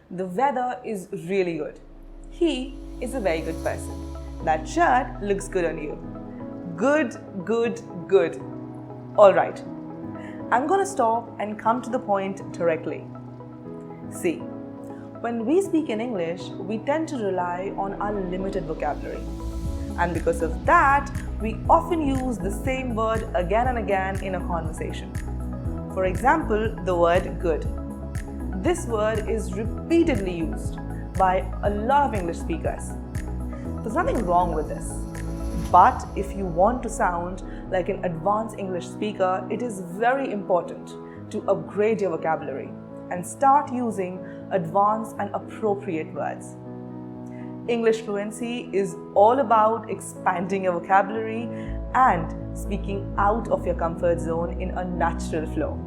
The weather is really good. He is a very good person. That shirt looks good on you. Good, good, good. Alright, I'm gonna stop and come to the point directly. See, when we speak in English, we tend to rely on our limited vocabulary. And because of that, we often use the same word again and again in a conversation. For example, the word good. This word is repeatedly used by a lot of English speakers. There's nothing wrong with this. But if you want to sound like an advanced English speaker, it is very important to upgrade your vocabulary and start using advanced and appropriate words. English fluency is all about expanding your vocabulary and speaking out of your comfort zone in a natural flow.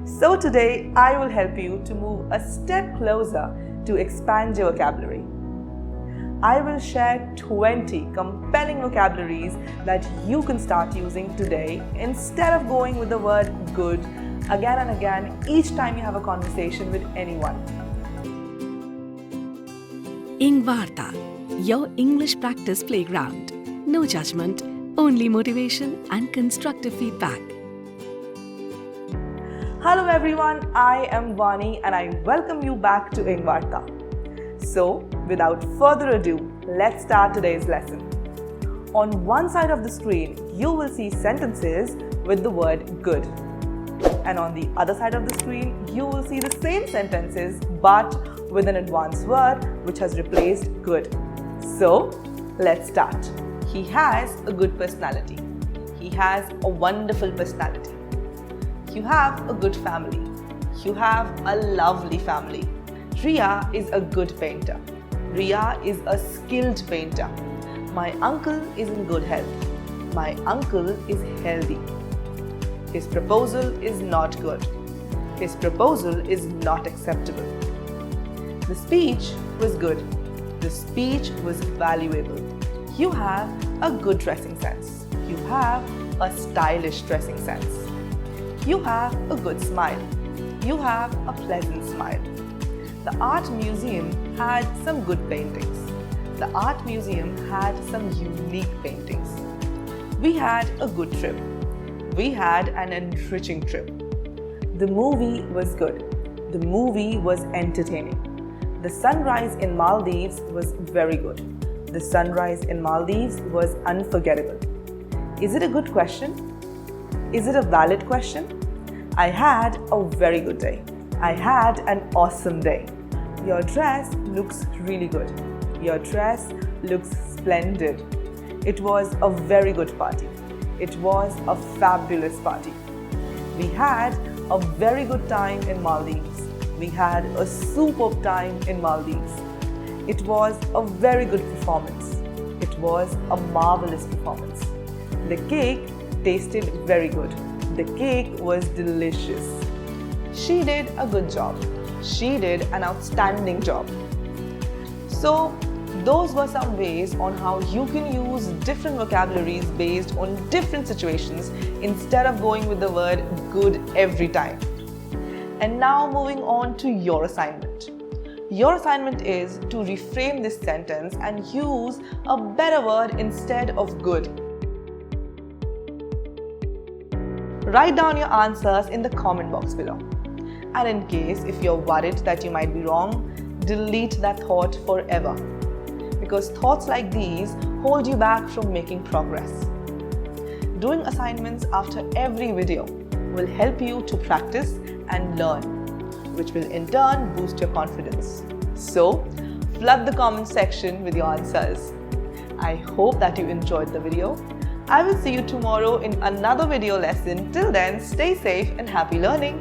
So today, I will help you to move a step closer to expand your vocabulary. I will share 20 compelling vocabularies that you can start using today instead of going with the word good again and again each time you have a conversation with anyone. Engvarta, your English practice playground. No judgment, only motivation and constructive feedback. Hello everyone, I am Vani and I welcome you back to Engvarta. So, without further ado, let's start today's lesson. On one side of the screen, you will see sentences with the word good. And on the other side of the screen, you will see the same sentences but with an advanced word which has replaced good. So, let's start. He has a good personality. He has a wonderful personality. You have a good family. You have a lovely family. Riya is a good painter. Riya is a skilled painter. My uncle is in good health. My uncle is healthy. His proposal is not good. His proposal is not acceptable. The speech was good. The speech was valuable. You have a good dressing sense. You have a stylish dressing sense. You have a good smile. You have a pleasant smile. The art museum had some good paintings. The art museum had some unique paintings. We had a good trip. We had an enriching trip. The movie was good. The movie was entertaining. The sunrise in Maldives was very good. The sunrise in Maldives was unforgettable. Is it a good question? Is it a valid question? I had a very good day. I had an awesome day. Your dress looks really good. Your dress looks splendid. It was a very good party. It was a fabulous party. We had a very good time in Maldives. We had a superb time in Maldives. It was a very good performance. It was a marvelous performance. The cake tasted very good. The cake was delicious. She did a good job. She did an outstanding job. So, those were some ways on how you can use different vocabularies based on different situations instead of going with the word good every time. And now moving on to your assignment. Your assignment is to reframe this sentence and use a better word instead of good. Write down your answers in the comment box below. And in case if you're worried that you might be wrong, delete that thought forever. Because thoughts like these hold you back from making progress. Doing assignments after every video will help you to practice and learn, which will in turn boost your confidence. So, flood the comment section with your answers. I hope that you enjoyed the video. I will see you tomorrow in another video lesson. Till then, stay safe and happy learning.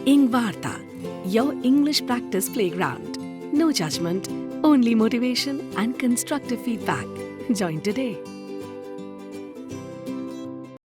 Engvarta, your English practice playground. No judgment, only motivation and constructive feedback. Join today.